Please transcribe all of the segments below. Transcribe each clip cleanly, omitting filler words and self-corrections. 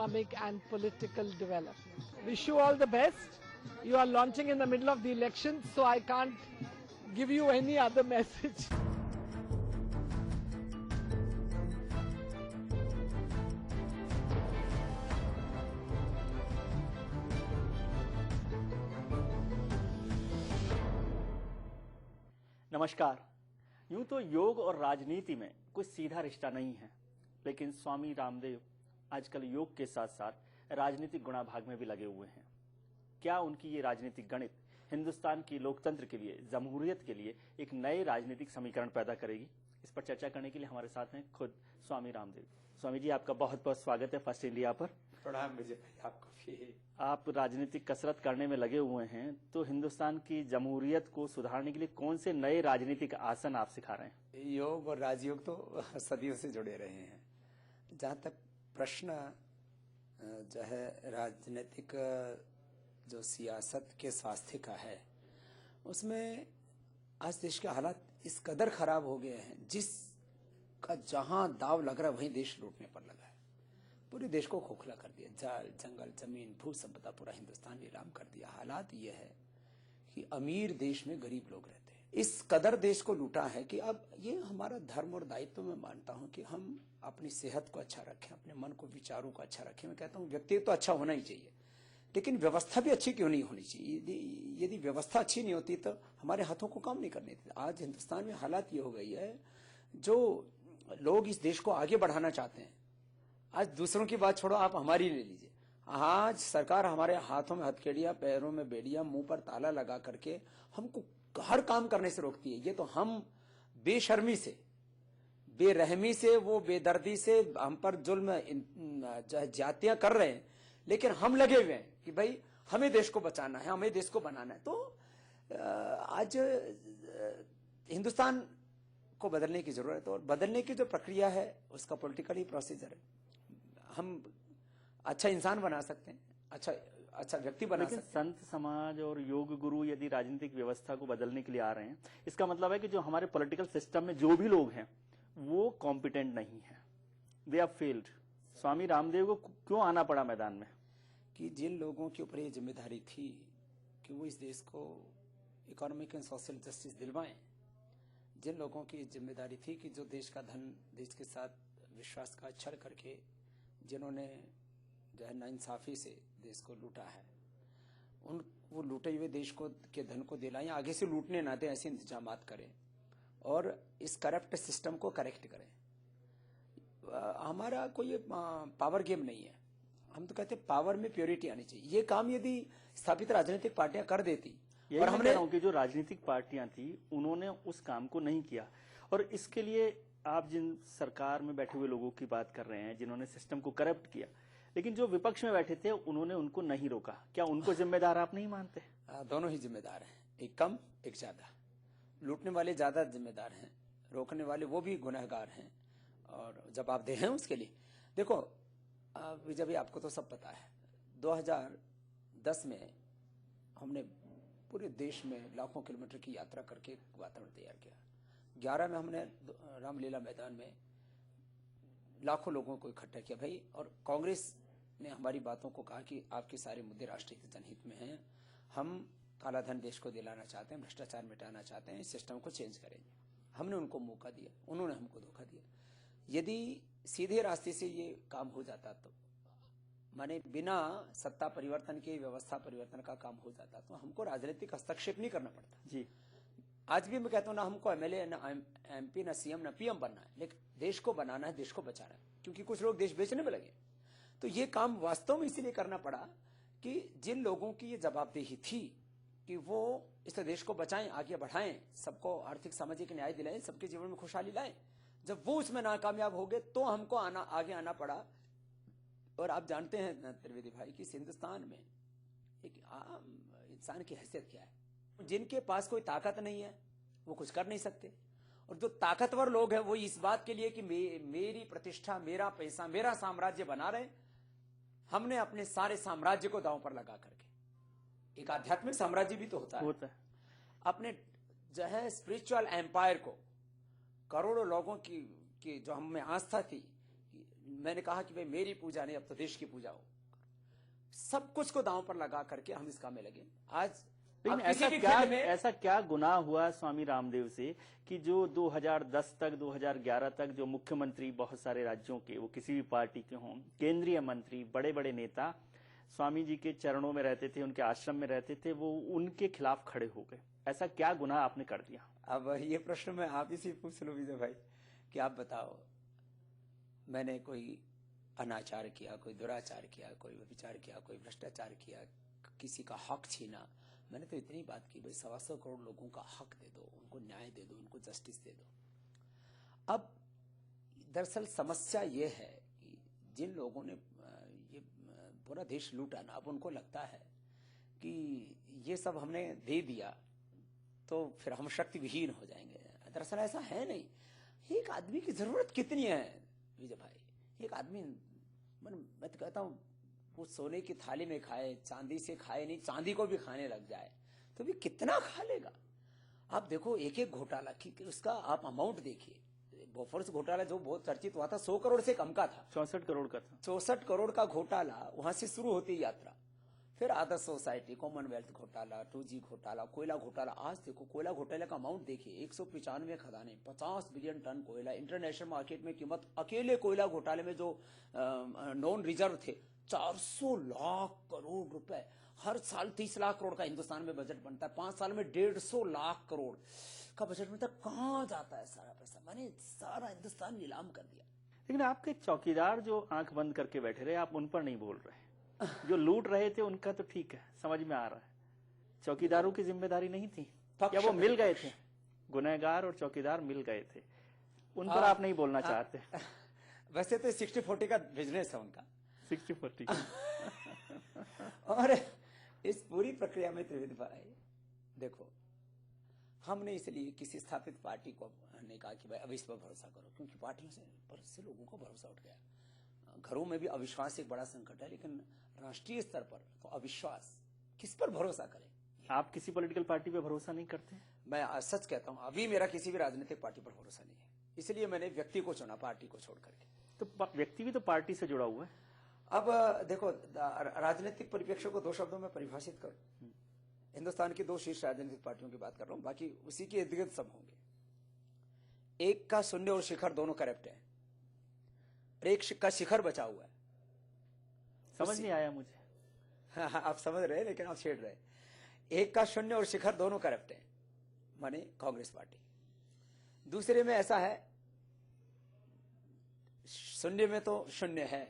economic and political development. Wish you all the best. You are launching in the middle of the election, so I can't give you any other message. नमस्कार। यूं तो योग और राजनीति में कोई सीधा रिश्ता नहीं है, लेकिन स्वामी रामदेव आजकल योग के साथ साथ राजनीतिक गुणाभाग में भी लगे हुए हैं। क्या उनकी ये राजनीतिक गणित हिंदुस्तान की लोकतंत्र के लिए, जमहूरियत के लिए एक नए राजनीतिक समीकरण पैदा करेगी? इस पर चर्चा करने के लिए हमारे साथ हैं खुद स्वामी रामदेव। स्वामी जी, आपका बहुत बहुत स्वागत है फर्स्ट इंडिया पर। प्रणाम विजय भाई, आपको भी। आप राजनीतिक कसरत करने में लगे हुए हैं, तो हिंदुस्तान की जमहूरियत को सुधारने के लिए कौन से नए राजनीतिक आसन आप सिखा रहे हैं? योग और राजयोग तो सदियों से जुड़े रहे हैं। जहां तक प्रश्न जो है राजनीतिक जो सियासत के स्वास्थ्य का है, उसमें आज देश के हालात इस कदर खराब हो गए हैं, जिसका जहां दाव लग रहा है वहीं देश लूटने पर लगा है। पूरे देश को खोखला कर दिया, जल, जंगल, जमीन, भू संपदा पूरा हिंदुस्तान नीलाम कर दिया। हालात ये है कि अमीर देश में गरीब लोग रहते हैं। इस कदर देश को लूटा है कि अब ये हमारा धर्म और दायित्व में मानता हूं कि हम अपनी सेहत को अच्छा रखें, अपने मन को, विचारों को अच्छा रखें। मैं कहता हूं व्यक्ति तो अच्छा होना ही चाहिए, लेकिन व्यवस्था भी अच्छी क्यों नहीं होनी चाहिए? यदि व्यवस्था अच्छी नहीं होती तो हमारे हाथों को काम नहीं करने देते। आज हिंदुस्तान में हालात ये हो गई है, जो लोग इस देश को आगे बढ़ाना चाहते हैं, आज दूसरों की बात छोड़ो, आप हमारी ले लीजिए। आज सरकार हमारे हाथों में हथकड़ियां, पैरों में बेड़ियां, मुंह पर ताला लगा करके हमको हर काम करने से रोकती है। ये तो हम बेशर्मी से, बेरहमी से, वो बेदर्दी से हम पर जुल्म ज्यादतियां कर रहे हैं, लेकिन हम लगे हुए हैं कि भाई हमें देश को बचाना है, हमें देश को बनाना है। तो आज हिंदुस्तान को बदलने की जरूरत है, और बदलने की जो प्रक्रिया है उसका पॉलिटिकल ही प्रोसीजर है। हम अच्छा इंसान बना सकते हैं, अच्छा व्यक्ति बना सकते हैं। संत समाज और योग गुरु यदि राजनीतिक व्यवस्था को बदलने के लिए आ रहे हैं, इसका मतलब है कि जो हमारे पॉलिटिकल सिस्टम में जो भी लोग हैं वो कॉम्पिटेंट नहीं है, they are failed. Swami Ramdev को क्यों आना पड़ा मैदान में? कि जिन लोगों के ऊपर ये जिम्मेदारी थी कि वो इस देश को इकोनॉमिक एंड सोशल जस्टिस दिलवाएं, जिन लोगों की जिम्मेदारी थी कि जो देश का धन, देश के साथ विश्वास का छल करके जिन्होंने जो है नाइंसाफी से देश को लूटा है, वो लूटे हुए देश को के धन को दिलाएं, आगे से लूटने ना दें, ऐसे इंतजामात करें और इस करप्ट सिस्टम को करेक्ट करें। हमारा कोई पावर गेम नहीं है। हम तो कहते हैं पावर में प्योरिटी आनी चाहिए। ये काम यदि स्थापित राजनीतिक पार्टियां कर देती, और हमने कि जो राजनीतिक पार्टियां थी उन्होंने उस काम को नहीं किया, और इसके लिए आप जिन सरकार में बैठे हुए लोगों की बात कर रहे हैं जिन्होंने सिस्टम को करप्ट किया, लेकिन जो विपक्ष में बैठे थे उन्होंने उनको नहीं रोका, क्या उनको जिम्मेदार आप नहीं मानते? दोनों ही जिम्मेदार हैं, एक कम एक ज्यादा। लूटने वाले ज्यादा जिम्मेदार हैं, रोकने वाले वो भी गुनहगार हैं और जवाबदेह हैं उसके लिए। देखो विजय भाई, आपको तो सब पता है, 2010 में हमने पूरे देश में लाखों किलोमीटर की यात्रा करके एक वातावरण तैयार किया। 11 में हमने रामलीला मैदान में लाखों लोगों को इकट्ठा किया भाई, और कांग्रेस ने हमारी बातों को कहा कि आपके सारे मुद्दे राष्ट्रीय जनहित में हैं, हम काला धन देश को दिलाना चाहते हैं, भ्रष्टाचार मिटाना चाहते हैं, इस सिस्टम को चेंज करेंगे। हमने उनको मौका दिया, उन्होंने हमको धोखा दिया। यदि सीधे रास्ते से ये काम हो जाता, तो माने बिना सत्ता परिवर्तन के व्यवस्था परिवर्तन का काम हो जाता, तो हमको राजनीतिक हस्तक्षेप नहीं करना पड़ता जी। आज भी मैं कहता हूं ना हमको एमएलए, ना एमपी, ना सीएम, ना पीएम बनना है, लेकिन देश को बनाना है, देश को बचाना है, क्योंकि कुछ लोग देश बेचने में लगे। तो ये काम वास्तव में इसीलिए करना पड़ा कि जिन लोगों की ये जवाबदेही थी कि वो इस देश को बचाएं, आगे बढ़ाएं, सबको आर्थिक सामाजिक न्याय दिलाएं, सबके जीवन में खुशहाली लाएं, जब वो उसमें नाकामयाब हो गए तो हमको आगे आना पड़ा। और आप जानते हैं त्रिवेदी भाई कि हिंदुस्तान में एक आम इंसान की हैसियत क्या है। जिनके पास कोई ताकत नहीं है वो कुछ कर नहीं सकते, और जो ताकतवर लोग हैं वो इस बात के लिए कि मेरी प्रतिष्ठा, मेरा पैसा, मेरा साम्राज्य बना रहे, हमने अपने सारे साम्राज्य को दांव पर लगा करके, एक आध्यात्मिक साम्राज्य भी तो होता है, अपने जो है स्पिरिचुअल एम्पायर को, करोड़ों लोगों की जो हमें आस्था थी, मैंने कहा कि भाई मेरी पूजा नहीं, अब तो देश की पूजा हो। सब कुछ को दांव पर लगा करके हम इस काम में लगे। आज लेकिन ऐसा क्या गुनाह हुआ स्वामी रामदेव से कि जो 2010 तक 2011 तक जो मुख्यमंत्री बहुत सारे राज्यों के, वो किसी भी पार्टी के हों, केंद्रीय मंत्री, बड़े बड़े नेता स्वामी जी के चरणों में रहते थे, उनके आश्रम में रहते थे, वो उनके खिलाफ खड़े हो गए? ऐसा क्या गुनाह आपने कर दिया? अब ये प्रश्न मैं आप ही से पूछ लूं विजय भाई कि आप बताओ, मैंने कोई अनाचार किया, कोई दुराचार किया, कोई व्यभिचार किया, कोई भ्रष्टाचार किया, किसी का हक छीना? मैंने तो इतनी बात की भाई 125 करोड़ लोगों का हक दे दो, उनको न्याय दे दो, उनको जस्टिस दे दो। अब दरअसल समस्या ये है कि जिन लोगों ने ये पूरा देश लूटा ना, अब उनको लगता है कि ये सब हमने दे दिया तो फिर हम शक्ति विहीन हो जाएंगे। दरअसल ऐसा है नहीं। एक आदमी की जरूरत कितनी है विजय भाई? एक आदमी, मैं तो कहता हूँ, वो सोने की थाली में खाए, चांदी से खाए नहीं, चांदी को भी खाने लग जाए तो भी कितना खा लेगा? आप देखो एक एक घोटाला की उसका आप अमाउंट देखिए। बोफोर्स घोटाला जो बहुत चर्चित हुआ था 100 करोड़ से कम का था, 64 करोड़ का था। 64 करोड़ का घोटाला, वहां से शुरू होती यात्रा। फिर आदर्श सोसाइटी, कॉमनवेल्थ घोटाला, 2G घोटाला, कोयला घोटाला। आज देखो कोयला घोटाले का अमाउंट देखिए, 195 खदानें, 50 बिलियन टन कोयला। इंटरनेशनल मार्केट में कीमत अकेले कोयला घोटाले में जो नॉन रिजर्व थे 400 लाख करोड़ रुपए। हर साल 30 लाख करोड़ का हिंदुस्तान में बजट बनता है, 5 साल में 150 लाख करोड़ का बजट बनता है। कहां जाता है सारा पैसा? मैंने सारा हिंदुस्तान नीलाम कर दिया। लेकिन आपके चौकीदार जो आंख बंद करके बैठे रहे, आप उन पर नहीं बोल रहे। जो लूट रहे थे उनका तो ठीक है, समझ में आ रहा है। चौकीदारों की जिम्मेदारी नहीं थी या वो मिल गए थे? गुनहगार और चौकीदार मिल गए थे, उन पर आप नहीं बोलना चाहते? वैसे तो 60-40 का बिजनेस है उनका, 60-40। और इस पूरी प्रक्रिया में त्रिवेदी भाई देखो, हमने इसलिए किसी स्थापित पार्टी को ने कहा कि भाई अब इस पर भरोसा करो, क्योंकि पार्टियों से लोगों को भरोसा उठ गया। घरों में भी अविश्वास एक बड़ा संकट है, लेकिन राष्ट्रीय स्तर पर तो अविश्वास, किस पर भरोसा करें? आप किसी पॉलिटिकल पार्टी पे भरोसा नहीं करते? मैं सच कहता हूं, अभी मेरा किसी भी राजनीतिक पार्टी पर भरोसा नहीं है। इसलिए मैंने व्यक्ति को चुना, पार्टी को छोड़ करके। तो व्यक्ति भी तो पार्टी से जुड़ा हुआ है। अब देखो, राजनीतिक परिप्रेक्ष्य को 2 शब्दों में परिभाषित करो। हिंदुस्तान की 2 शीर्ष राजनीतिक पार्टियों की बात कर रहा हूं, बाकी उसी के इर्द गिर्द सब होंगे। एक का शून्य और शिखर दोनों करप्ट है, एक का शिखर बचा हुआ है। समझ नहीं आया मुझे। हाँ, आप समझ रहे हैं, लेकिन आप छेड़ रहे। एक का शून्य और शिखर दोनों करप्ट हैं, माने कांग्रेस पार्टी। दूसरे में ऐसा है, शून्य में तो शून्य है,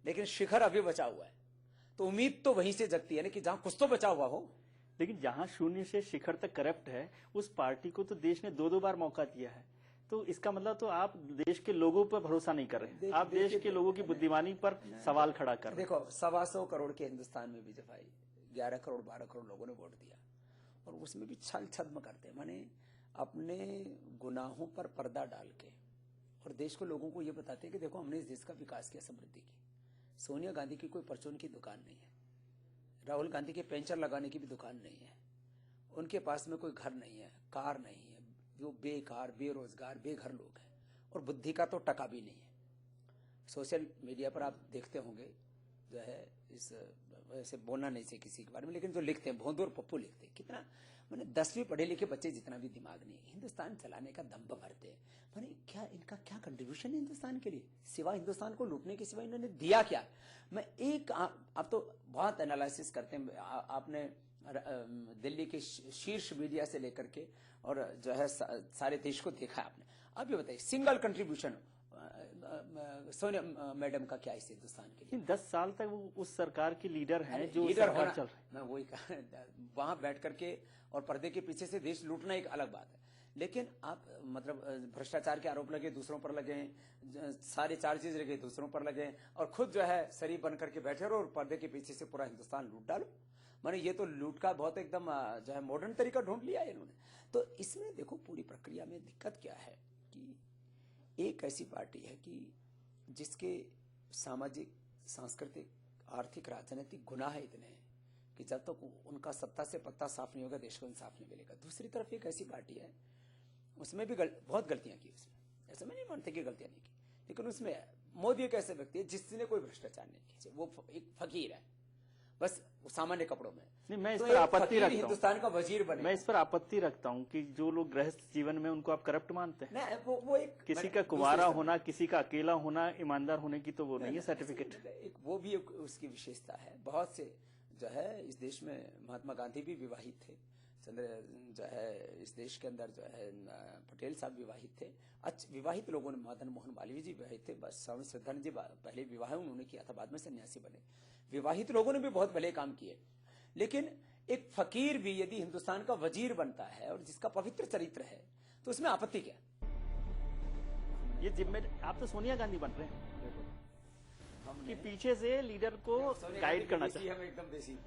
लेकिन शिखर अभी बचा हुआ है। तो उम्मीद तो वहीं से जगती है ना कि जहां कुछ तो बचा हुआ हो। लेकिन जहां शून्य से शिखर तक करप्ट है, उस पार्टी को तो देश ने 2-2 बार मौका दिया है। तो इसका मतलब तो आप देश के लोगों पर भरोसा नहीं कर रहे, आप देश के लोगों की बुद्धिमानी पर सवाल खड़ा कर रहे। देखो 125 करोड़ के हिंदुस्तान में भी जब भाई 11 करोड़ 12 करोड़ लोगों ने वोट दिया, और उसमें भी छल छद्म करते, माने अपने गुनाहों पर पर्दा डाल के, और देश को लोगों को ये बताते हैं कि देखो हमने इस देश का विकास किया, समृद्धि की। सोनिया गांधी की कोई परचून की दुकान नहीं है, राहुल गांधी के पेंशन लगाने की भी दुकान नहीं है, उनके पास में कोई घर नहीं है, कार नहीं है, जो बेकार, बेरोजगार, बेघर लोग हैं, और बुद्धि का तो टका भी नहीं है। सोशल मीडिया पर आप देखते होंगे, जो है इस वैसे बोलना नहीं चाहिए किसी के बारे में, लेकिन जो लिखते हैं भोंदू और पप्पू लिखते हैं, कितना मैंने 10वीं पढ़े लिखे बच्चे जितना भी दिमाग नहीं है, हिंदुस्तान चलाने का दम्भ भरते हैं। मैंने क्या इनका क्या कंट्रीब्यूशन है हिंदुस्तान के लिए, सिवा हिंदुस्तान को लूटने के सिवा इन्होंने दिया क्या? मैं एक आप तो बहुत एनालिसिस करते हैं, आपने दिल्ली के शीर्ष मीडिया से लेकर के और जो है सारे देश को देखा आपने। अब ये बताइए, सिंगल कंट्रीब्यूशन सोनिया मैडम का क्या इस हिंदुस्तान के लिए? 10 साल तक वो उस सरकार की लीडर हैं जो लीडर सरकार चल रही है। मैं वही वहां बैठ करके और पर्दे के पीछे से देश लूटना एक अलग बात है, लेकिन आप मतलब भ्रष्टाचार के आरोप लगे दूसरों पर लगे, सारे चार्जेस लगे दूसरों पर लगे, और खुद जो है शरीफ बन करके बैठे रहो और पर्दे के पीछे से पूरा हिंदुस्तान लूट डालो। माने ये तो लूट का बहुत एकदम जो है मॉडर्न तरीका ढूंढ लिया है इन्होंने। तो इसमें देखो पूरी प्रक्रिया में दिक्कत क्या है कि एक ऐसी पार्टी है कि जिसके सामाजिक, सांस्कृतिक, आर्थिक, राजनीतिक गुनाह इतने हैं कि जब तक उनका सत्ता से पत्ता साफ नहीं होगा देश को इंसाफ नहीं मिलेगा। दूसरी तरफ एक ऐसी पार्टी है, उसमें भी बहुत गलतियां की उसने, ऐसा मैं नहीं मानते कि गलतियां नहीं की, लेकिन उसमें मोदी एक ऐसे व्यक्ति है जिसने कोई भ्रष्टाचार नहीं किया, वो एक फकीर है, बस वो सामान्य कपड़ों में। नहीं, मैं इस तो पर एक आपत्ति फकीर रखता हूं, हिंदुस्तान का वजीर बने। मैं इस पर आपत्ति रखता हूं कि जो लोग गृहस्थ जीवन में उनको आप करप्ट मानते हैं। नहीं, वो एक किसी का कुंवारा होना, किसी का अकेला होना, ईमानदार होने की तो वो नहीं है सर्टिफिकेट। एक वो भी एक उसकी विशेषता है। बहुत से जो है इस देश में महात्मा गांधी भी विवाहित थे, जो है इस देश के अंदर जो है पटेल साहब विवाहित थे, विवाहित लोगों ने, मदन मोहन मालवीय जी विवाहित थे, बस स्वामी श्रद्धानंद जी पहले विवाह उन्होंने किया था, बाद में सन्यासी बने। विवाहित लोगों ने भी बहुत भले काम किए, लेकिन एक फकीर भी यदि हिंदुस्तान का वजीर बनता है और जिसका पवित्र चरित्र है तो उसमें आपत्ति क्या? ये जिम्मेदारी आप तो सोनिया गांधी बन रहे हैं कि पीछे से लीडर को गाइड करना चाहिए। हम एकदम देसी,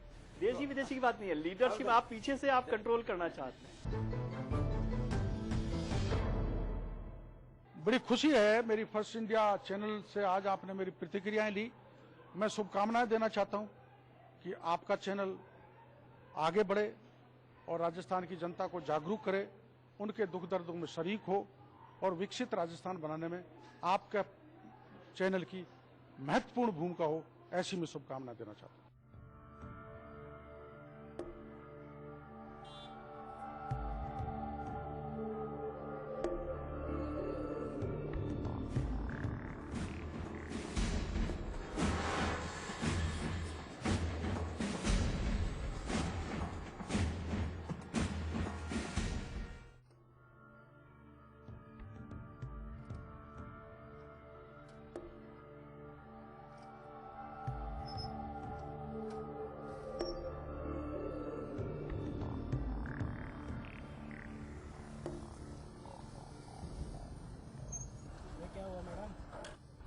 देशी विदेशी की बात नहीं है, लीडरशिप आप पीछे से आप कंट्रोल करना चाहते हैं। बड़ी खुशी है मेरी फर्स्ट इंडिया चैनल से आज आपने मेरी प्रतिक्रियाएं ली। मैं शुभकामनाएं देना चाहता हूं कि आपका चैनल आगे बढ़े और राजस्थान की जनता को जागरूक करे, उनके दुख दर्दों में शरीक हो और विकसित राजस्थान बनाने में आपका चैनल की महत्वपूर्ण भूमिका हो, ऐसी मैं शुभकामना देना चाहता हूं।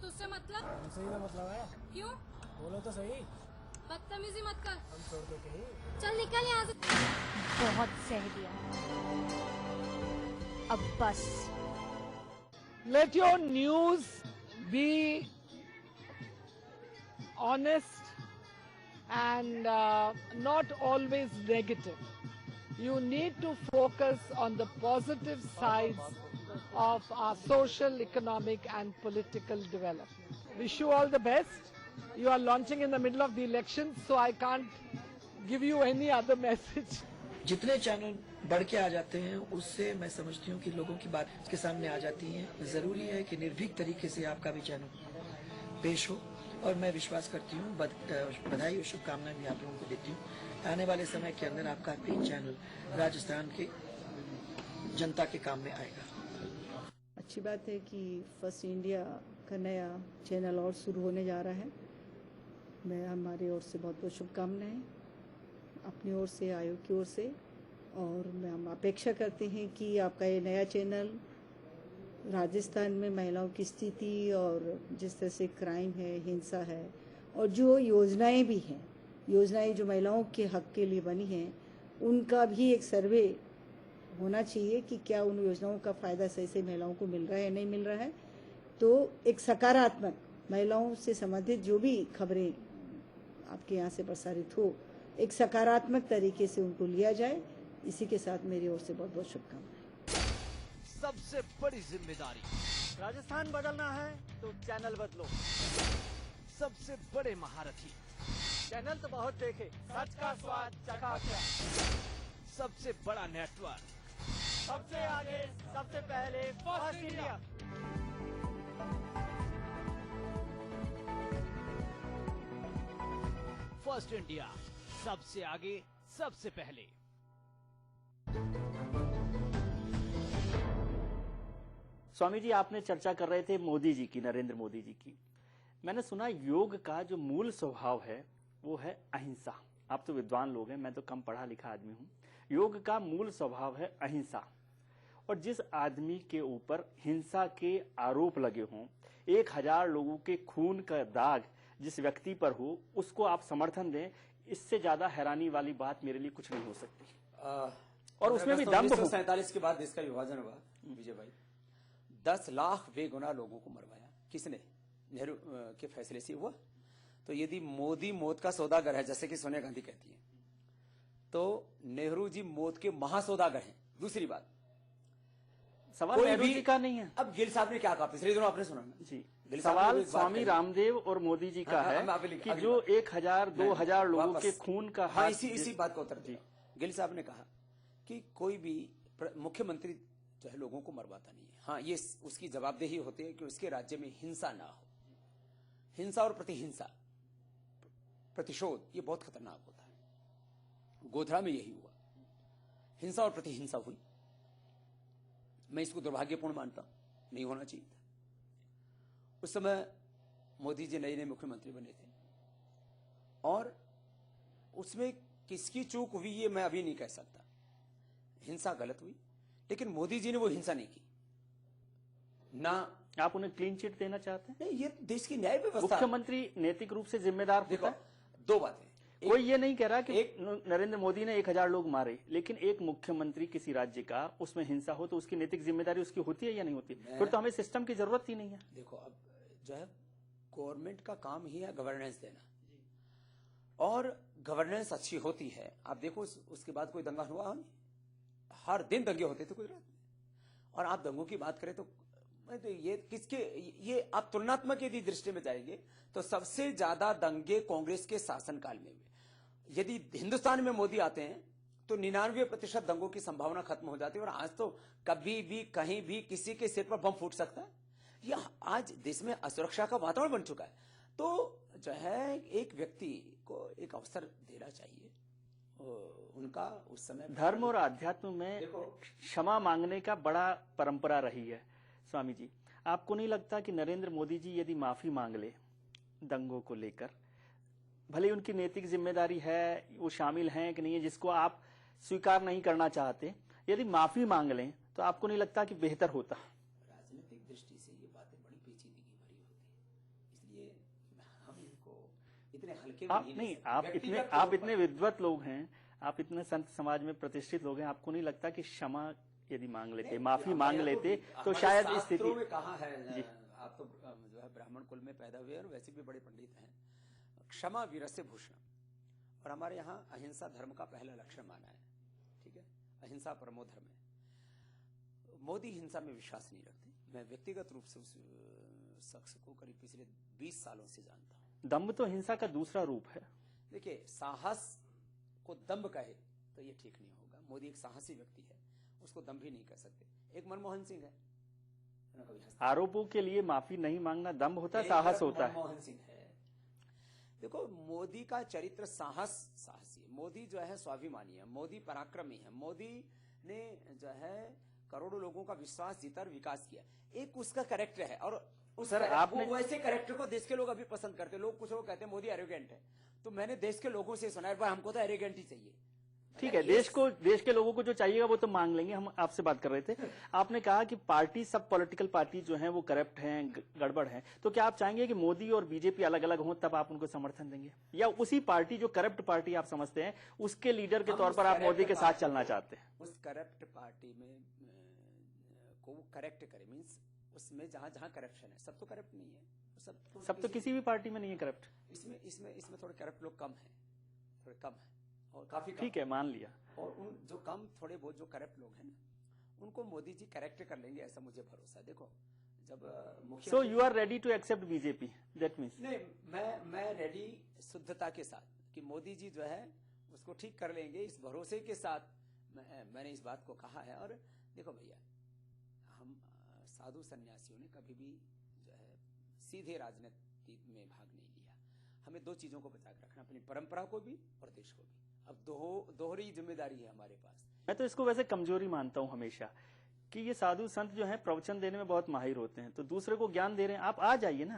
तुझसे मतलब? सही का मतलब है। क्यों? बोलो तो सही। बदतमीजी मत कर। हम छोड़ दो कहीं। चल निकल यहाँ से। बहुत सह दिया, अब बस। Let your news be honest and not always negative. You need to focus on the positive sides of our social, economic and political development. Wish you all the best. You are launching in the middle of the election, so I can't give you any other message. जितने channel बढ़ के आ जाते हैं उससे मैं समझती हूँ कि लोगों की बात के सामने आ जाती है। जरूरी है कि निर्भीक तरीके से आपका भी चैनल पेश हो और मैं विश्वास करती हूँ, बधाई और शुभकामनाएं भी आप लोगों को देती हूँ। आने वाले समय के अंदर आपका भी चैनल राजस्थान के जनता के काम में आएगा। अच्छी बात है कि फर्स्ट इंडिया का नया चैनल और शुरू होने जा रहा है। मैं हमारी ओर से बहुत बहुत शुभकामनाएं अपनी ओर से, आयोग की ओर से, और मैं हम अपेक्षा करते हैं कि आपका ये नया चैनल राजस्थान में महिलाओं की स्थिति और जिस तरह से क्राइम है, हिंसा है, और जो योजनाएं भी हैं, योजनाएं जो महिलाओं के हक के लिए बनी हैं, उनका भी एक सर्वे होना चाहिए कि क्या उन योजनाओं का फ़ायदा सही से महिलाओं को मिल रहा है या नहीं मिल रहा है। तो एक सकारात्मक महिलाओं से संबंधित जो भी खबरें आपके यहाँ से प्रसारित हो, एक सकारात्मक तरीके से उनको लिया जाए। इसी के साथ मेरी ओर से बहुत बहुत शुभकामनाएं। सबसे बड़ी जिम्मेदारी, राजस्थान बदलना है तो चैनल बदलो। सबसे बड़े महारथी, चैनल तो बहुत देखे, सच का स्वाद चखा क्या। सबसे बड़ा नेटवर्क, सबसे आगे, सबसे पहले, फर्स्ट इंडिया। फर्स्ट इंडिया, सबसे आगे, सबसे पहले। स्वामी जी, आपने चर्चा कर रहे थे मोदी जी की, नरेंद्र मोदी जी की। मैंने सुना योग का जो मूल स्वभाव है वो है अहिंसा। आप तो विद्वान लोग हैं, मैं तो कम पढ़ा लिखा आदमी हूं। योग का मूल स्वभाव है अहिंसा, और जिस आदमी के ऊपर हिंसा के आरोप लगे हों, 1000 लोगों के खून का दाग जिस व्यक्ति पर हो, उसको आप समर्थन दें, इससे ज्यादा हैरानी वाली बात मेरे लिए कुछ नहीं हो सकती। और उसमें भी दम्भ। 1947 के बाद देश का विभाजन हुआ विजय भाई, 10 लाख बेगुनाह लोगों को मरवाया। किसने? नेहरू के फैसले से हुआ। तो यदि मोदी मौत का सौदागर है, जैसे कि सोनिया गांधी कहती है, तो नेहरू जी मौत के महासौदागर हैं। दूसरी बात, सवाल नेहरू जी का नहीं है। अब गिल साहब ने क्या कहा पिछले दिनों, आपने सुना ना जी, दिल साहब ने सवाल एक बात स्वामी कही। रामदेव और मोदी जी का हाँ, है हम अगली- कि अगली जो बात। 1000 2000 लोगों वापस। के खून का हाँ, हाथ इसी बात का उत्तर दिया। गिल साहब ने कहा कि कोई भी मुख्यमंत्री जो है लोगों को मरवाता नहीं है। हाँ, ये उसकी जवाबदेही होती है कि उसके राज्य में हिंसा ना हो। हिंसा और प्रतिहिंसा, प्रतिशोध, ये बहुत खतरनाक होता है। गोधरा में यही हुआ, हिंसा और प्रतिहिंसा हुई। मैं इसको दुर्भाग्यपूर्ण मानता हूं, नहीं होना चाहिए था। उस समय मोदी जी नए नए मुख्यमंत्री बने थे और उसमें किसकी चूक हुई ये मैं अभी नहीं कह सकता। हिंसा गलत हुई, लेकिन मोदी जी ने वो हिंसा नहीं की ना। आप उन्हें क्लीन चिट देना चाहते हैं? नहीं, ये देश की न्याय व्यवस्था। मुख्यमंत्री नैतिक रूप से जिम्मेदार देखो, होता है। दो बातें। कोई ये नहीं कह रहा कि नरेंद्र मोदी ने 1000 लोग मारे, लेकिन एक मुख्यमंत्री किसी राज्य का उसमें हिंसा हो तो उसकी नैतिक जिम्मेदारी उसकी होती है या नहीं होती? फिर तो हमें सिस्टम की जरूरत ही नहीं है। देखो, अब जो है गवर्नमेंट का काम ही है गवर्नेंस देना, और गवर्नेंस अच्छी होती है। आप देखो उसके बाद कोई दंगा हुआ नहीं, हर दिन दंगे होते थे गुजरात में। और आप दंगों की बात करें तो ये किसके, ये आप तुलनात्मक यदि दृष्टि में जाएंगे तो सबसे ज्यादा दंगे कांग्रेस के शासनकाल में हुए। यदि हिंदुस्तान में मोदी आते हैं तो 99% दंगों की संभावना खत्म हो जाती है। और आज तो कभी भी कहीं भी किसी के सिर पर बम फूट सकता है। या आज देश में असुरक्षा का वातावरण बन चुका है। तो जो है एक व्यक्ति को एक अवसर देना चाहिए। उनका उस समय धर्म और आध्यात्म में क्षमा मांगने का बड़ा परंपरा रही है। स्वामी जी, आपको नहीं लगता कि नरेंद्र मोदी जी यदि माफी मांग ले दंगों को लेकर, भले उनकी नैतिक जिम्मेदारी है, वो शामिल हैं कि नहीं है जिसको आप स्वीकार नहीं करना चाहते, यदि माफी मांग लें तो आपको नहीं लगता कि बेहतर होता? राजनीतिक दृष्टि से ये बातें बड़ी पेचीदगी भरी होती है, इसलिए हम इनको इतने हल्के में नहीं, आप इतने विद्वत लोग हैं, आप इतने संत समाज में प्रतिष्ठित लोग हैं, आपको नहीं लगता कि क्षमा यदि मांग लेते, माफी मांग लेते तो शायद स्थिति में कहा है जी। आप तो जो है ब्राह्मण कुल में पैदा हुए और वैसे भी बड़े पंडित हैं। क्षमा वीरस्य भूषण, और हमारे यहाँ अहिंसा धर्म का पहला लक्षण माना है। ठीक है, अहिंसा परमो धर्म है। मोदी हिंसा में विश्वास नहीं रखते। मैं व्यक्तिगत रूप से उस शख्स को करीब पिछले 20 सालों से जानता हूँ। दम्भ तो हिंसा का दूसरा रूप है। देखिए, साहस को दम्भ कहे तो ये ठीक नहीं होगा। मोदी एक साहसी व्यक्ति है, उसको दम्भ भी नहीं कह सकते। एक मनमोहन सिंह है, आरोपों के लिए माफी नहीं मांगना दम्भ होता है, साहस होता है। मनमोहन सिंह है। देखो, मोदी का चरित्र साहसी है। मोदी जो है स्वाभिमानी है, मोदी पराक्रमी है। मोदी ने जो है करोड़ों लोगों का विश्वास जीता और विकास किया। एक उसका कैरेक्टर है, और उस आपने वैसे कैरेक्टर को देश के लोग अभी पसंद करते। लोग कुछ लोग कहते हैं मोदी एरोगेंट है, तो मैंने देश के लोगों से सुना है भाई हमको तो एरोगेंट ही चाहिए। ठीक है, देश के लोगों को जो चाहिएगा वो तो मांग लेंगे। हम आपसे बात कर रहे थे, आपने कहा कि पार्टी, सब पॉलिटिकल पार्टी जो है वो करप्ट हैं, गड़बड़ है, तो क्या आप चाहेंगे कि मोदी और बीजेपी अलग अलग हों तब आप उनको समर्थन देंगे, या उसी पार्टी जो करप्ट पार्टी आप समझते हैं उसके लीडर के तौर पर आप मोदी के साथ चलना चाहते हैं? उस करप्ट पार्टी में को करेक्ट करे, मीन्स उसमें जहां जहां करप्शन है, सब तो करप्ट नहीं है। सब तो किसी भी पार्टी में नहीं है करप्ट। इसमें थोड़े करप्ट लोग कम है, थोड़े कम है, और काफी ठीक है, मान लिया। और उन जो कम थोड़े बहुत जो करप्ट लोग हैं ना, उनको मोदी जी करेक्ट कर लेंगे, ऐसा मुझे भरोसा है। देखो, जब so you are ready to accept BJP, that means? नहीं, मैं रेडी शुद्धता के साथ कि मोदी जी जो है उसको ठीक कर लेंगे, इस भरोसे के साथ मैंने इस बात को कहा है। और देखो भैया, हम साधु सन्यासियों ने कभी भी जो है सीधे राजनीति में भाग नहीं लिया। हमें दो चीजों को बचा के रखना, अपनी परंपरा को भी और देश को भी। अब दोहरी जिम्मेदारी है हमारे पास। मैं तो इसको वैसे कमजोरी मानता हूं हमेशा, कि ये साधु संत जो हैं प्रवचन देने में बहुत माहिर होते हैं, तो दूसरे को ज्ञान दे रहे हैं, आप आ जाइए ना।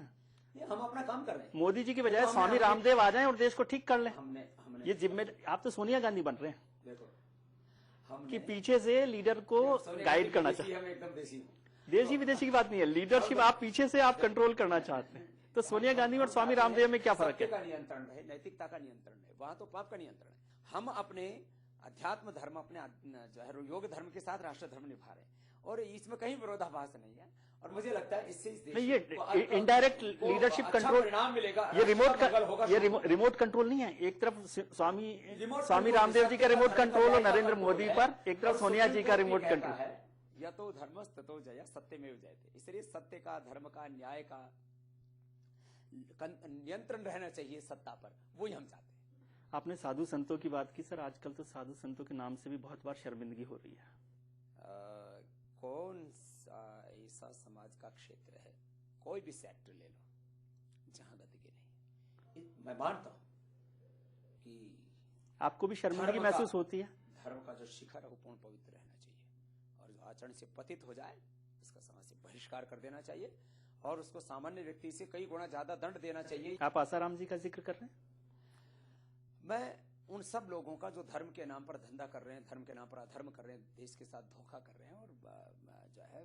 हम अपना काम कर रहे हैं। मोदी जी की बजाय स्वामी रामदेव आ जाएं और देश को ठीक कर लें। हमने ये जिम्मेदारी, आप तो सोनिया गांधी बन रहे हैं। देखो, कि पीछे से लीडर को गाइड करना चाहते हैं। एकदम देशी विदेशी की बात नहीं है, लीडरशिप आप पीछे से आप कंट्रोल करना चाहते हैं। तो सोनिया गांधी और स्वामी रामदेव में क्या फर्क है? का नियंत्रण है, नैतिकता का नियंत्रण है, वहां तो पाप का नियंत्रण है। हम अपने अध्यात्म धर्म, अपने जो है योग धर्म के साथ राष्ट्र धर्म निभा रहे हैं, और इसमें कहीं विरोधाभास नहीं है। और मुझे लगता है इससे ये इनडायरेक्ट लीडरशिप कंट्रोल परिणाम मिलेगा। ये रिमोट कंट्रोल नहीं है। एक तरफ स्वामी रामदेव जी का रिमोट कंट्रोल और नरेंद्र मोदी पर, एक तरफ सोनिया जी का रिमोट कंट्रोल है। या तो धर्मस ततो जया, सत्य में जयते। इसलिए सत्य का, धर्म का, न्याय का नियंत्रण रहना चाहिए सत्ता पर, वही हम चाहते हैं। आपने साधु संतों की बात की सर, आजकल तो साधु संतों के नाम से भी बहुत बार शर्मिंदगी हो रही है। कौन सा ऐसा समाज का क्षेत्र है, कोई भी सेक्टर ले लो, जहां गंदगी नहीं। मैं मानता हूं कि आपको भी शर्मिंदगी महसूस होती है? धर्म का जो शिखर है वो पूर्ण पवित्र रहना चाहिए, और जो आचरण से पतित हो जाए उसका समाज से बहिष्कार कर देना चाहिए, और उसको सामान्य व्यक्ति से कई गुना ज्यादा दंड देना चाहिए। आप आसाराम जी का जिक्र कर रहे हैं? मैं उन सब लोगों का जो धर्म के नाम पर धंधा कर रहे हैं, धर्म के नाम पर अधर्म कर रहे हैं, देश के साथ धोखा कर रहे हैं, और जो है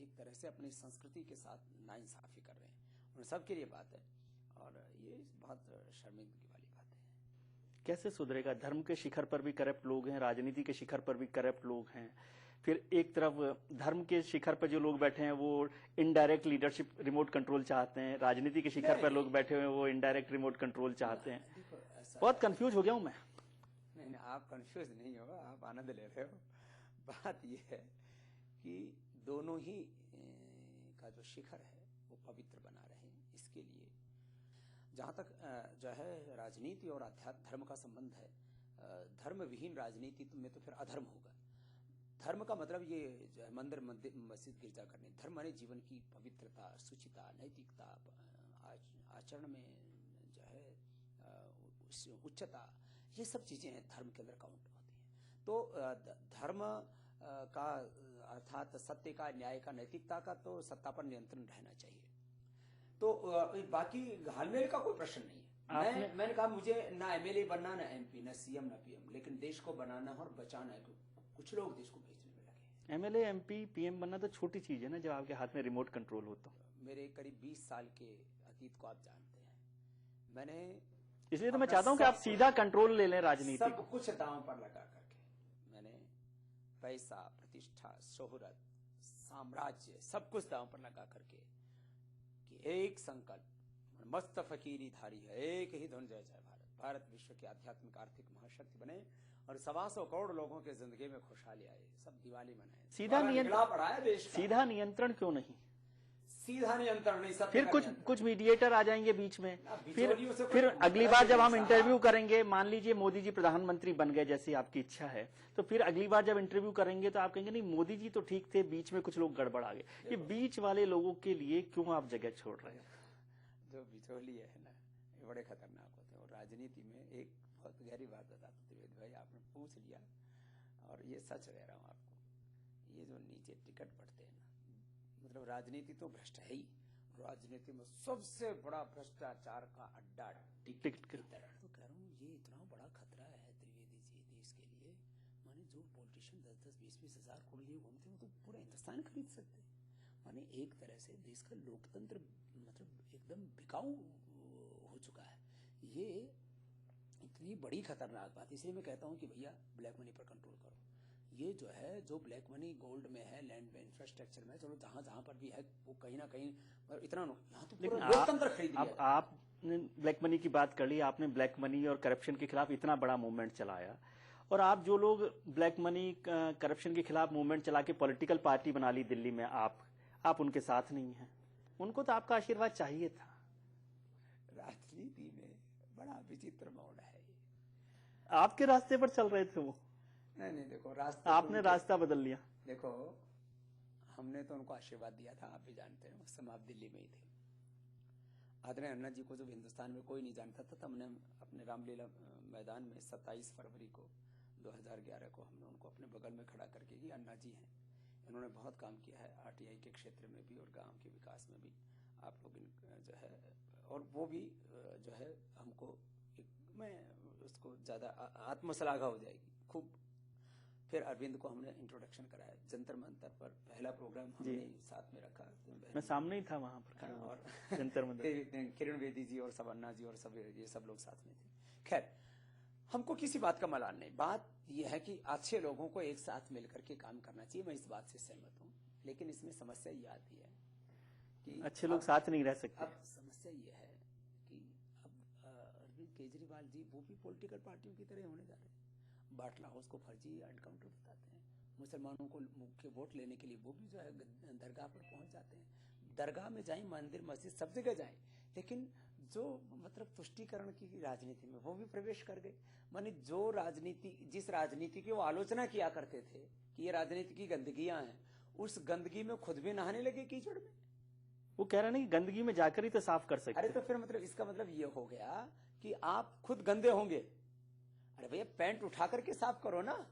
एक तरह से अपनी संस्कृति के साथ नाइंसाफी कर रहे हैं, उन सब के लिए बात है, और ये बहुत शर्मिंदगी वाली बात है। कैसे सुधरेगा? धर्म के शिखर पर भी करप्ट लोग हैं, राजनीति के शिखर पर भी करप्ट लोग हैं, फिर एक तरफ धर्म के शिखर पर जो लोग बैठे हैं वो इनडायरेक्ट लीडरशिप रिमोट कंट्रोल चाहते हैं, राजनीति के शिखर पर लोग बैठे हुए हैं वो इनडायरेक्ट रिमोट कंट्रोल चाहते हैं। बहुत कंफ्यूज हो गया हूं मैं। नहीं, आप कंफ्यूज नहीं हो, आप आनंद ले रहे हो। बात यह है कि दोनों ही का जो शिखर है वो पवित्र बना रहे, इसके लिए जहां तक जो है राजनीति और अध्यात्म धर्म का संबंध है, धर्म विहीन राजनीति में तो फिर अधर्म होगा। धर्म का मतलब ये जो है मंदिर मस्जिद गिरजा करने, धर्म माने जीवन की पवित्रता, शुचिता, नैतिकता, आचरण में जो है उच्चता, ये सब चीजें धर्म के अंदर काउंट होती हैं। तो धर्म का अर्थात सत्य का, न्याय का, नैतिकता का तो सत्ता पर नियंत्रण रहना चाहिए। तो बाकी घालमेल का कोई प्रश्न नहीं है। मैंने कहा मुझे ना एमएलए बनना, ना एमपी, ना सीएम, ना पीएम, लेकिन देश को बनाना और बचाना है। कुछ लोग देश को बेचने में लगे। एमएलए, एमपी, पीएम बनना तो छोटी चीज है ना, जब आपके हाथ में रिमोट कंट्रोल हो तो। मेरे करीब 20 साल के अतीत को आप जानते हैं। मैंने इसलिए तो मैं चाहता हूं कि आप सीधा कंट्रोल ले लें राजनीति, सब कुछ दांव पर लगा करके। मैंने पैसा, प्रतिष्ठा, शोहरत, साम्राज्य, सब कुछ दांव पर लगा करके कि एक संकल्प, मस्त फकीरी धारी है, एक ही धुन जय जय भारत, भारत विश्व की आध्यात्मिक आर्थिक महाशक्ति बने और 125 करोड़ लोगों के जिंदगी में खुशहाली आए, सब दिवाली मनाए। सीधा नियंत्रण पड़ा है देश का। सीधा नियंत्रण क्यों नहीं? सीधा नियंत्रण नहीं, सब फिर कुछ मीडिएटर आ जाएंगे बीच में। फिर अगली बार जब हम इंटरव्यू करेंगे, मान लीजिए मोदी जी प्रधानमंत्री बन गए जैसी आपकी इच्छा है, तो फिर अगली बार जब इंटरव्यू करेंगे तो आप कहेंगे नहीं मोदी जी तो ठीक थे, बीच में कुछ लोग गड़बड़ आ गए। ये बीच वाले लोगों के लिए क्यों आप जगह छोड़ रहे हैं? जो बिचौलिए है ना, ये बड़े खतरनाक होते हैं। और राजनीति में एक बहुत गहरी बात बताता हूँ त्रिवेदी भाई, आपने पूछ लिया और ये सच कह रहा हूँ आपको। ये जो नीचे टिकट बढ़ते हैं ना, मतलब राजनीति तो भ्रष्ट है ही, राजनीति में सबसे बड़ा भ्रष्टाचार का अड्डा टिकट की तरह। तो कह रहा हूँ ये इतना बड़ा खतरा है त्रिवेदी जी देश के लिए। माने जो पॉलिटिशियन 10-10, 20-20 हजार को लिए घूमते हैं, तो पूरा हिंदुस्तान खरीद सकते हैं। माने एक तरह से देश का लोकतंत्र मतलब एकदम बिकाऊ हो चुका है। ये इतनी बड़ी खतरनाक बात, इसलिए मैं कहता हूँ कि भैया ब्लैक मनी पर कंट्रोल करो। ये जो है, जो ब्लैक मनी गोल्ड में है, लैंड में, इंफ्रास्ट्रक्चर में, चलो जहां पर भी है वो कहीं ना कहीं इतना यहाँ तो पूरा लोकतंत्र खरीद लिया। अब आपने ब्लैक मनी की बात कर ली, आपने ब्लैक मनी और करप्शन के खिलाफ इतना बड़ा मूवमेंट चलाया, और आप जो लोग ब्लैक मनी करप्शन के खिलाफ मूवमेंट चला के पॉलिटिकल पार्टी बना ली दिल्ली में, आप उनके साथ नहीं हैं। उनको तो आपका आशीर्वाद चाहिए था। राजनीति में बड़ा विचित्र मोड़ है। आपके रास्ते पर चल रहे थे वो। नहीं, देखो रास्ता, आपने रास्ता बदल लिया। देखो हमने तो उनको आशीर्वाद दिया था, आप भी जानते हैं, उस समय आप दिल्ली में ही थे। आदरणीय अन्ना जी को जब हिंदुस्तान में कोई नहीं जानता था, तब हमने अपने रामलीला मैदान में 27 फरवरी को 2011 को हमने उनको अपने बगल में खड़ा करके, जी अन्ना जी हैं, इन्होंने बहुत काम किया है आरटीआई के क्षेत्र में भी और गांव के विकास में भी। आप लोग जो है, और वो भी जो है हमको मैं उसको ज्यादा आत्मश्लाघा हो जाएगी खूब। फिर अरविंद को हमने इंट्रोडक्शन कराया जंतर मंतर पर, पहला प्रोग्राम हमने साथ में रखा। मैं सामने ही था वहां पर, और जंतर मंतर किरण बेदी जी और सब अन्ना जी और सब ये सब लोग साथ में थे। खैर, हमको किसी बात का मलाल नहीं। बात यह है कि अच्छे लोगों को एक साथ मिलकर के काम करना चाहिए, मैं इस बात से सहमत हूँ। लेकिन इसमें समस्या ये आती है कि अच्छे लोग साथ नहीं रह सकते। अब समस्या ये है कि अब अरविंद केजरीवाल जी वो भी पॉलिटिकल पार्टियों की तरह होने जा रहे हैं। बाटला हाउस को फर्जी एनकाउंटर बताते हैं, मुसलमानों को मुख्य वोट लेने के लिए वो भी जो है दरगाह पर पहुंच जाते हैं। दरगाह में जाएं, मंदिर मस्जिद सब जगह जाएं, लेकिन जो मतलब तुष्टीकरण की राजनीति में वो भी प्रवेश कर गए। माने जो राजनीति, जिस राजनीति की वो आलोचना किया करते थे कि ये राजनीति की गंदगियां हैं, उस गंदगी में खुद भी नहाने लगे कीचड़ में। वो कह रहे हैं कि गंदगी में जाकर ही तो साफ कर सकते। अरे तो फिर मतलब इसका मतलब ये हो गया कि आप खुद गंदे होंगे। अरे भैया पैंट उठा करके साफ करो ना,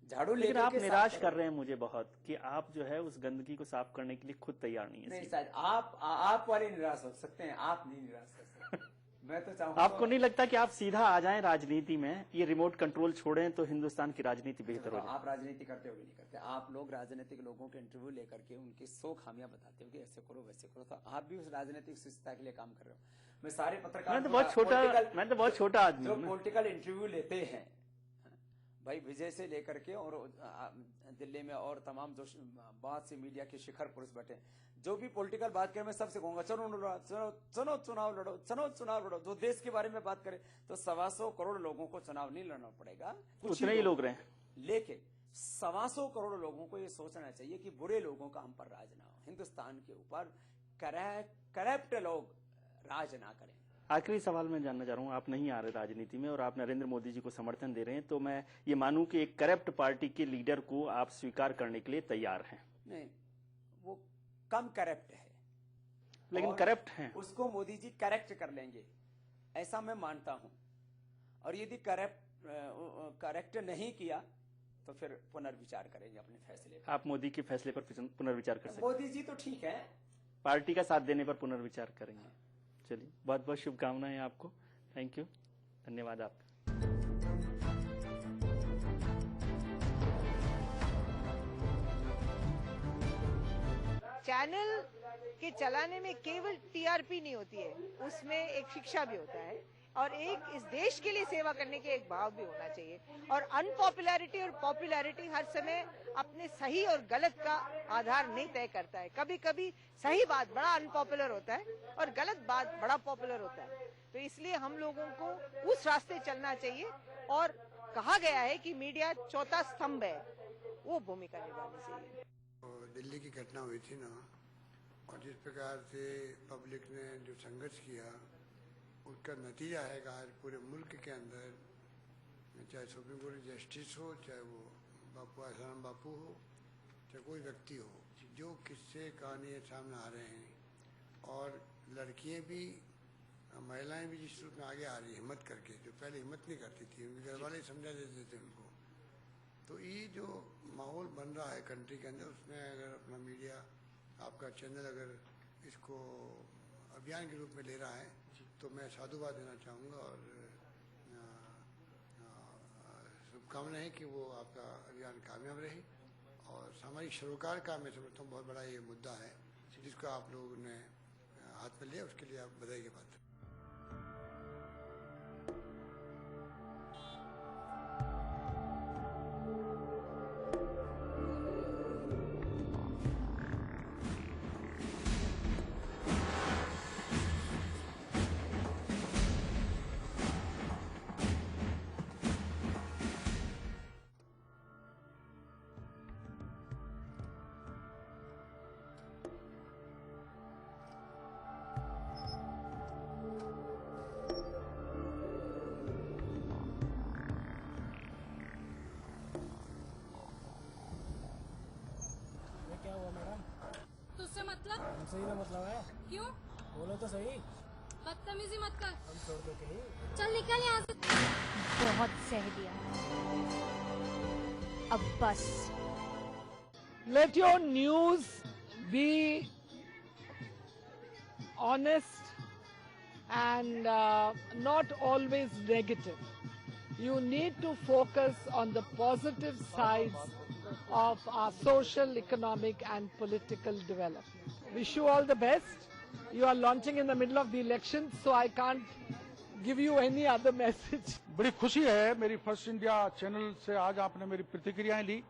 झाड़ू लेकर। लेकिन आप निराश कर रहे हैं मुझे बहुत कि आप जो है उस गंदगी को साफ करने के लिए खुद तैयार नहीं है। नहीं शायद आप वाले निराश हो सकते हैं, आप नहीं निराश हो सकते। मैं तो चाहूंगा, आपको नहीं लगता कि आप सीधा आ जाएं राजनीति में, ये रिमोट कंट्रोल छोड़ें तो हिंदुस्तान की राजनीति बेहतर हो जाए? आप राजनीति करते हो कि नहीं करते? आप लोग राजनीतिक लोगों के इंटरव्यू लेकर के उनकी 100 खामियां बताते हो कि ऐसे करो वैसे करो, तो आप भी उस राजनीतिक शिष्टता के लिए काम कर रहे हो। मैं सारे पत्रकार, मैं तो बहुत छोटा आदमी जो हूं। पॉलिटिकल इंटरव्यू लेते हैं भाई, विजय से लेकर के और दिल्ली में और तमाम जो बात से मीडिया के शिखर पुरुष बैठे, जो भी पॉलिटिकल बात करें, मैं सबसे कहूंगा चलो चुनाव लड़ो। जो देश के बारे में बात करें तो 125 करोड़ लोगों को चुनाव नहीं लड़ना पड़ेगा, उतने ही लोग रहे। लेकिन 125 करोड़ लोगों को ये सोचना चाहिए कि बुरे लोगों का हम पर राज ना हो, हिंदुस्तान के ऊपर करप्ट लोग राज ना करें। आखिरी सवाल मैं जानना चाह रहा हूँ, आप नहीं आ रहे राजनीति में और आप नरेंद्र मोदी जी को समर्थन दे रहे हैं, तो मैं ये मानूं कि एक करप्ट पार्टी के लीडर को आप स्वीकार करने के लिए तैयार हैं? नहीं, वो कम करप्ट है, लेकिन करप्ट हैं। उसको मोदी जी करेक्ट कर लेंगे, ऐसा मैं मानता हूं। और यदि करेक्ट नहीं किया तो फिर पुनर्विचार करेंगे अपने फैसले पर। आप मोदी के फैसले पर पुनर्विचार कर सकते हैं? मोदी जी तो ठीक है, पार्टी का साथ देने पर पुनर्विचार करेंगे। चलिए, बहुत बहुत शुभकामनाएं आपको। थैंक यू, धन्यवाद आपका। चैनल के चलाने में केवल टीआरपी नहीं होती है, उसमें एक शिक्षा भी होता है और एक इस देश के लिए सेवा करने के एक भाव भी होना चाहिए। और अनपॉपुलैरिटी और पॉपुलैरिटी हर समय अपने सही और गलत का आधार नहीं तय करता है। कभी कभी सही बात बड़ा अनपॉपुलर होता है और गलत बात बड़ा पॉपुलर होता है। तो इसलिए हम लोगों को उस रास्ते चलना चाहिए और कहा गया है कि मीडिया चौथा स्तंभ है, वो भूमिका निभानी चाहिए। दिल्ली की घटना हुई थी ना, और जिस प्रकार से पब्लिक ने जो संघर्ष किया, उसका नतीजा है कि आज पूरे मुल्क के अंदर, चाहे सुप्रीम कोर्ट जस्टिस हो, चाहे वो बापू आसाराम बापू हो, चाहे कोई व्यक्ति हो, जो किस्से कहानी सामने आ रहे हैं, और लड़कियां भी, महिलाएं भी जिस रूप में आगे आ रही है हिम्मत करके, जो पहले हिम्मत नहीं करती थी, उनके घर वाले समझा देते थे उनको। तो ये जो माहौल बन रहा है कंट्री के अंदर, उसमें अगर अपना मीडिया, आपका चैनल अगर इसको अभियान के रूप में ले रहा है, तो मैं साधुवाद देना चाहूँगा और शुभकामना है कि वो आपका अभियान कामयाब रहे। और सामाजिक सरोकार का मैं समझता हूँ बहुत बड़ा ये मुद्दा है, जिसको आप लोगों ने हाथ में लिया, उसके लिए आप बधाई के पात्र। तुझसे मतलब? हमसे ही ना मतलब है। क्यों? बोलो तो सही। बदतमीजी मत कर। हम छोड़ दो कहीं। चल निकल यहाँ से। बहुत सह दिया, अब बस। Let your news be honest and not always negative. You need to focus on the positive sides of our social, economic and political development. Wish you all the best. You are launching in the middle of the election, so I can't give you any other message. बड़ी खुशी है, मेरी first India channel से आज आपने मेरी प्रतिक्रियाएं ली।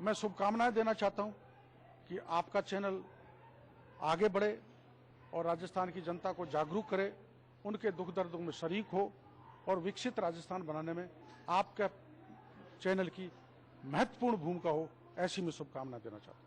मैं शुभकामनाएं देना चाहता हूं कि आपका चैनल आगे बढ़े और राजस्थान की जनता को जागरूक करे, उनके दुख दर्दों में शरीक हो और विकसित राजस्थान बनाने में आपका चैनल की महत्वपूर्ण भूमिका हो, ऐसी मैं शुभकामना देना चाहता हूं।